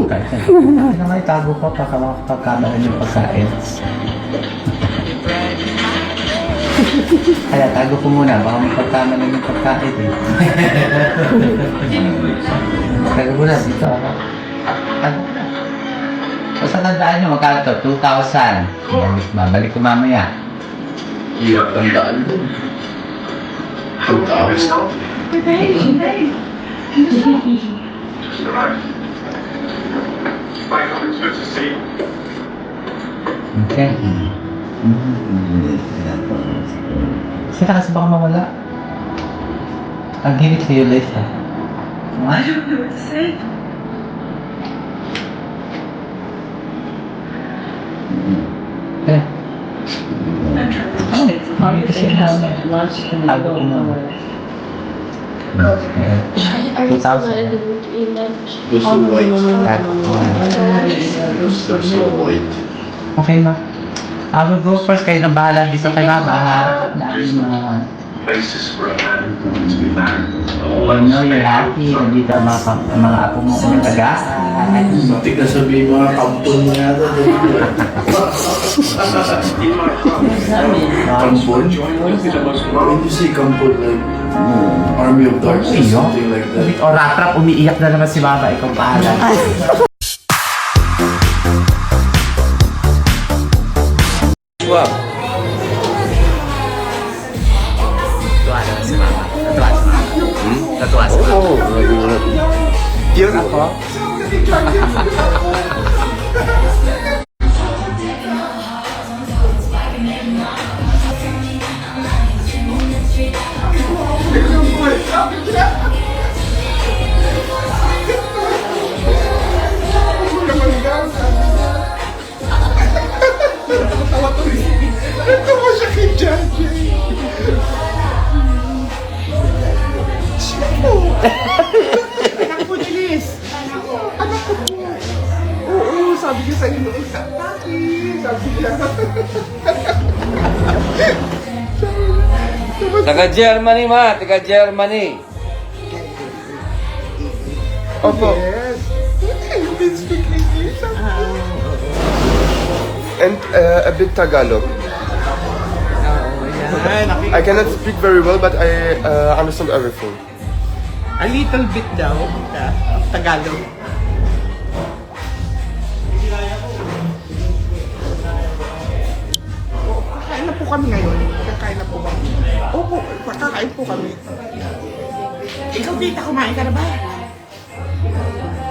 Kahit na nga itago ko pagkamalan yung pagkain. Kaya tago ko muna, baka magpagkamalan yung pagkain eh. Tago ko na dito ako. Basta tandaan nyo, magkano to? 2,000. Babalik ko mamaya. Iya, tandaan din. 2,000. Okay. Sila kasi baka mawala. I'll give it to you later. What? I don't know what to say. Eh, I'm trying to kasi Lunch can Tago ko muna. Are you still not 2,000. in the mood to eat lunch? Gusto white. Tago ko muna. Gusto white. Okay ma. I will go first. Kayo na bahala dito kay mama ha. Dahil Places for a man to be married. I know you're happy. Nandito ang mga apo mo nag-agaan. Matik na sabihin mga kampon mo yata. Kampon? When you say kampon, like Army of Darkness, something like that. O rap-rap, umiiyak na naman si mama. Ikaw bahala. Wow. Natuwa naman si mama. Natuwa si mama. Natuwa si mama. Oo, nagulat. Yun ako. Anak ko, Jelis! Anak ko po! Oo, sabi niya sa'yo nung isa. Sabi niya. Taga Germany ma, taga Germany. Opo. Yes. You can speak English. And a bit Tagalog. Yan. I cannot speak very well, but I understand everything. A little bit daw. Tagalog. Kakain na po kami ngayon. Kakain na po kami. Opo, kakain po kami. Ikaw, tita, kumain ka na ba?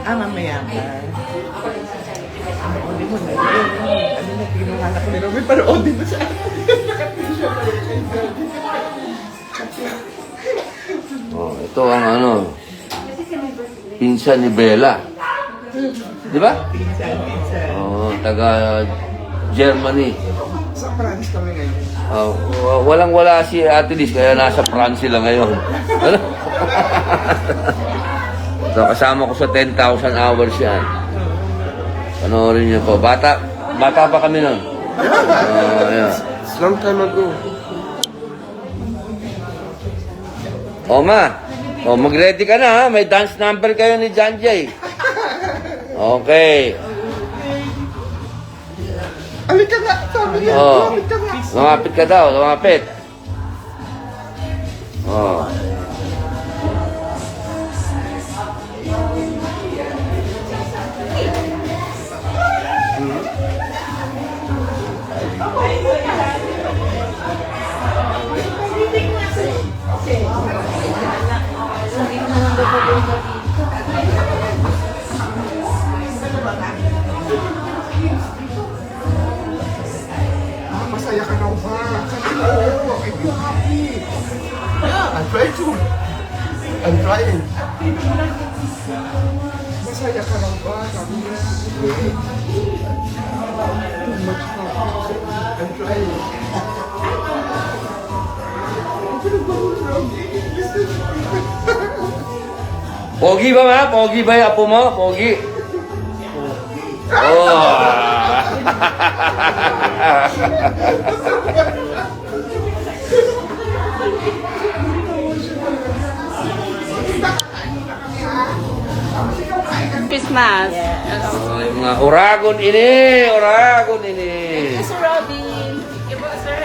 Mamaya pa. Hindi mo na yun. Ano na, pinuhala ko nila. May paroodin mo sa akin. Oh, ito ang ano, pinsan ni Bella. Di ba? Oh, taga Germany. Sa France kami ngayon. Walang-wala si Ate Liz, kaya nasa France sila ngayon. Ano? So, kasama ko sa 10,000 hours yan. Panoorin niyo po. Bata pa kami nun. Ayan. It's long time ago. O ma, mag-ready ka na ha. May dance number kayo ni John Jay. Okay. Alika nga, sabi niya. Oh. Lumapit ka nga. Lumapit ka daw, lumapit. Oh. Masaya ka daw ba? Sabi ko, oo, I feel happy. Yeah, I'm trying to. I'm trying. Masaya ka daw ba? Sabi niya, hindi. Too much happy. I'm trying. Pogi ba ma? Pogi ba yung apo mo? Pogi? Oh. Christmas. Oh, yung mga Oragon ini! Oragon ini! Sir Robin. Thank you po, sir.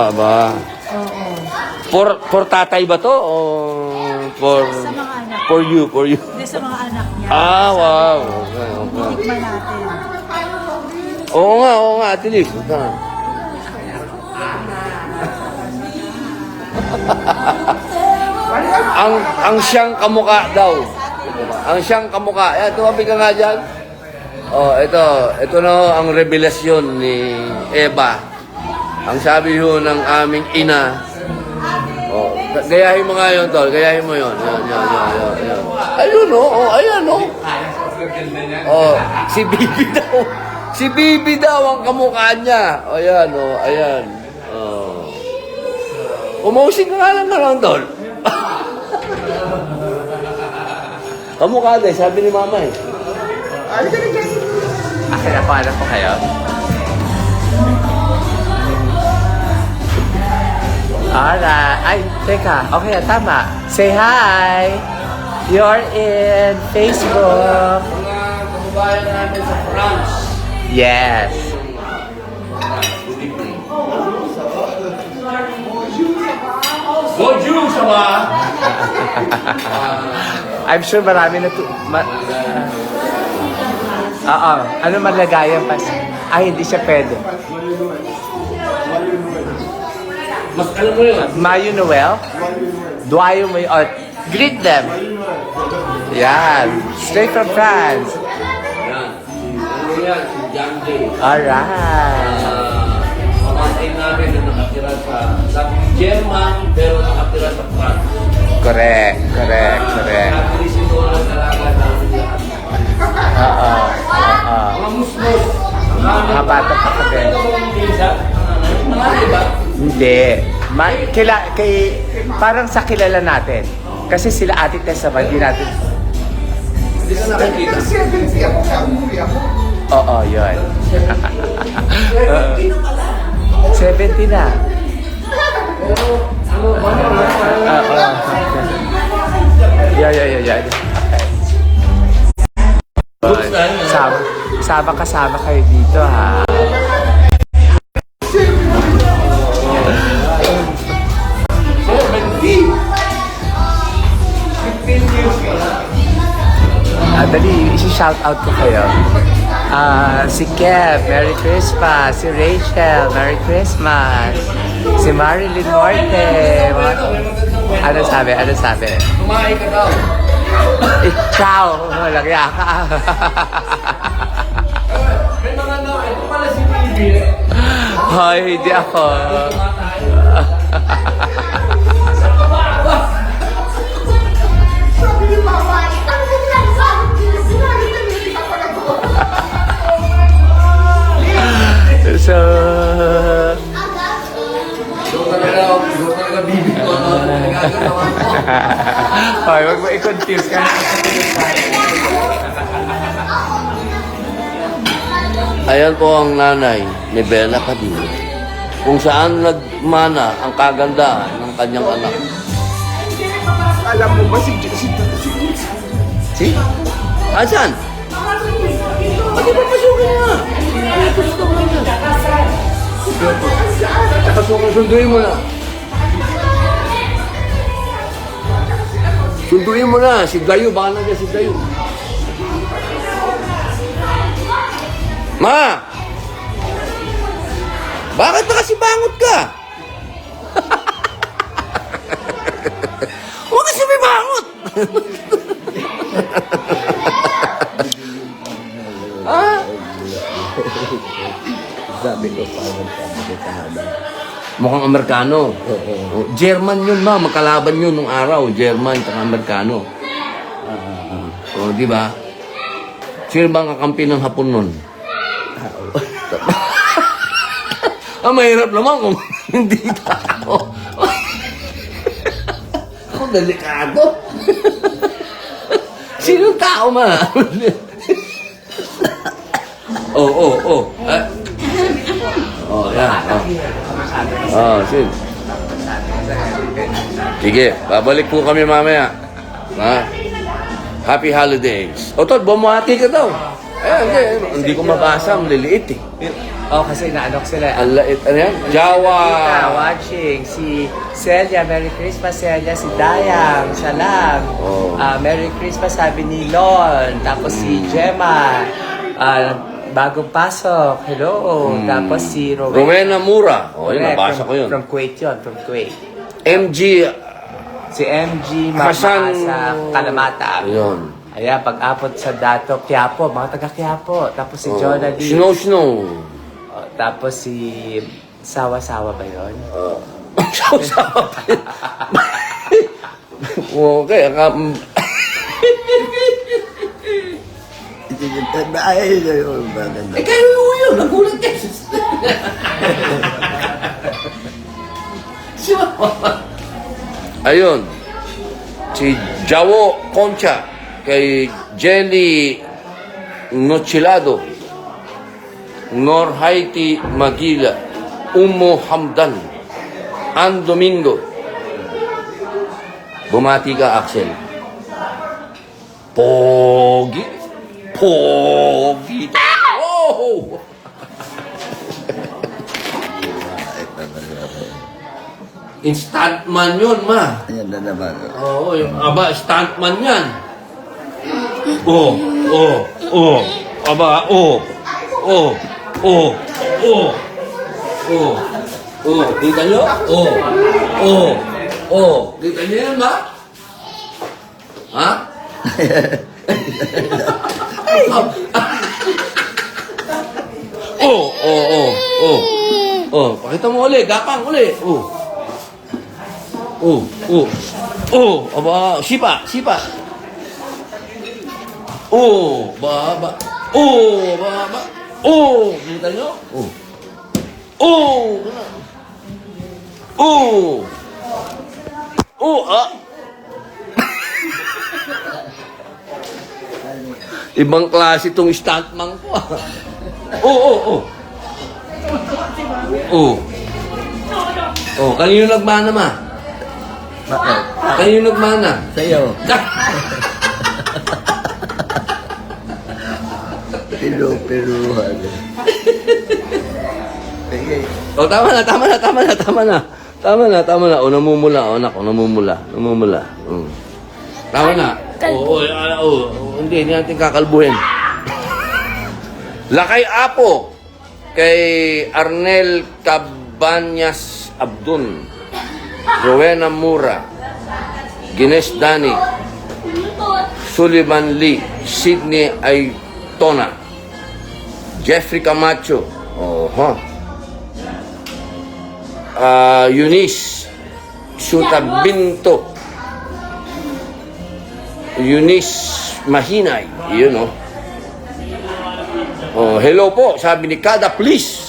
Aba. For tatay ba to? O for... Sa mga anak. For you. Hindi, sa mga anak niya. Ah, wow. Okay. Tikman natin. Oo nga, at least. ang siyang kamukha daw. Ang siyang kamukha. Yan, tumabi ka nga dyan. Oh, ito na ang revelasyon ni Eva. Ang sabi ho ng aming ina. Oh, gayahin mo nga yun, tol. Gayahin mo yun. Yan. Ayun, oh. Ayan, oh. Oh, si Bibi daw. Si Bibi daw ang kamukha niya. Oh, ayan, oh. Ayan. Oh. Umusing ka nga lang, tol. Kamukha din, sabi ni mama eh. Akin ako, alam ko kayo. Alright. Ay, teka. Okay, tama. Say hi. You're in Facebook. Mga kababayan namin sa France. Yes. Bonjour, sama! I'm sure marami na Oo. Ano malagayan pa? Ay, hindi siya pwede. Mas alam mo yun. Mayo Noel? Duayo mo yun. Oh, greet them. Yan. Straight from France. Yan. Ano yan? Si John Jay. Alright. Pamantay namin na nakatira sa German, pero nakatira sa France. Correct. Nakatira si Nolan talaga namin lahat. Oo. Mga musmos. Mga bata pa kami. Mga iba. Hindi. Parang sa kilala natin. Kasi sila Ate Tessa ba, hindi natin. Hindi ka nakikita. 70 ako, kaya umuwi ako. Oo, yun. 70 na. Oo. Yeah. Okay. Sama kayo dito, ha? Dali, isi-shout out ko kayo. Si Kev, Merry Christmas. Si Rachel, Merry Christmas. Si Marilyn Morte. Ano sabi? Kumain ka daw. Ikaw, walang yaka. May mga daw, ito pala si Bibi. Hoy, hindi ako. Hoy, wag mo i-confuse ka. Ayan po ang nanay ni Bella Padilla, kung saan nagmana ang kagandahan ng kanyang anak. Alam mo ba si Si? Asan? Pati ba pasukin nga? Pasukin, sunduin mo na. Sunduin mo na. Si Dayo, baka nandiyan si Dayo. Ma! Bakit nakasibangot ka? Huwag kasi may bangot! Ah? Sabi ko, parang sabi ka na. Mukhang Amerikano. German yun, ma. Magkalaban yun nung araw. German at Amerikano. O, di ba? Sino bang kakampi ng Hapon nun? Mahirap naman kung hindi ka ako. Ako delikado. Sino tao, ma? Oh. Yan. Sige. Sige, babalik po kami mamaya. Ha? Happy holidays. O, Tod, bumati ka daw. Hindi ko mabasa. Ang liliit eh. Oh, kasi naanok sila. Ang lait. Ano yan? Jawa. Watching. Si Celia, Merry Christmas, Celia. Si Dayang, Salam. Oh. Merry Christmas, sabi ni Lon. Tapos si Gemma. Bagong pasok. Hello. Tapos si Rowena Mura. O, yun, nabasa ko yun. From Kuwait yun. From Kuwait. MG. Si MG Mama Hasan. sa Kalamata. Ayun. Ayan, pag-apot sa Dato, Quiapo, mga taga-Quiapo. Tapos si Jonah Lee. Snow. Tapos si Sawa-Sawa ba yun? Sawa pa yun. Okay. Ay, maganda. Kayo yun. Nagulat ka. Ayun. Si Jawo Concha kay Jelly Nochilado, Nor Haiti Magila, Umo Hamdan, An Domingo. Bumati ka, Axel. Pogi. Oh! Instant man yun, ma. Ayan na naman. Oo, yung aba, stuntman yan. Aba, kita nyo? Kita nyo yan, ba? Ha? Pakita mo ulit, gapang ulit. Aba, sipa. Baba. Kita nyo? Ibang klase itong stuntman ko, ah. Kanino nagmana, ma? Bakit? Kanino nagmana? Sa'yo. Pero. Tama na. Namumula. Tama na. Hindi natin kakalbuhin. Lakay Apo kay Arnel Cabanyas Abdun, Rowena Mura, Gines Dani, Sullivan Lee, Sydney Aitona, Jeffrey Camacho, Eunice Sutabinto, Eunice Mahinay, yun, hello po, sabi ni Kada, please.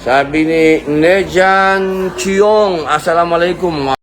Sabi ni Nejan Chiong, assalamualaikum.